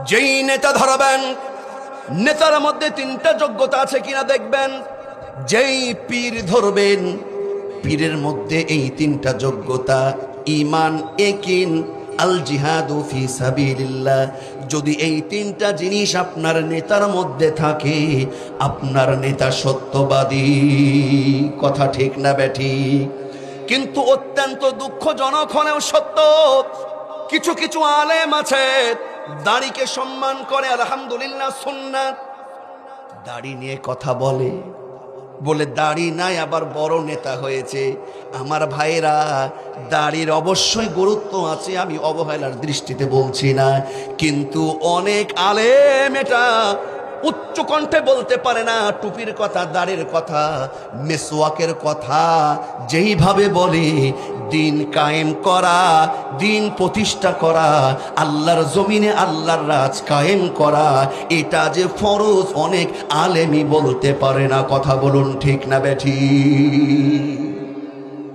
যেই নেতা ধরবেন, নেতার মধ্যে তিনটা যোগ্যতা আছে কিনা দেখবেন। যেই পীর ধরবেন, পীরের মধ্যে এই তিনটা যোগ্যতা, ঈমান, ইয়াকিন, আল জিহাদু ফি সাবিলিল্লাহ। যদি এই তিনটা জিনিস আপনার নেতার মধ্যে থাকে, আপনার নেতা সত্যবাদী। কথা ঠিক না বেঠিক? কিন্তু অত্যন্ত দুঃখজনক হলেও সত্য, কিছু কিছু আলেম আছে দাড়িকে সম্মান করে, আলহামদুলিল্লাহ সুন্নাত, দাড়ি নিয়ে কথা বলে, বলে দাড়ি নাই আবার বড় নেতা হয়েছে। আমার ভাইরা, দাড়ির অবশ্যই গুরুত্ব আছে, আমি অবহেলার দৃষ্টিতে বলছি না, কিন্তু অনেক আলেম এটা উচ্চ কণ্ঠে বলতে পারে না। টুপির কথা, দাড়ির কথা, মেসওয়াকের কথা যেইভাবে বলে, দিন কায়েম করা, দিন প্রতিষ্ঠা করা, আল্লাহর জমিনে আল্লাহর রাজ কায়েম করা, এটা যে ফরজ অনেক আলেমই বলতে পারে না। কথা বলুন ঠিক না বেঠিক?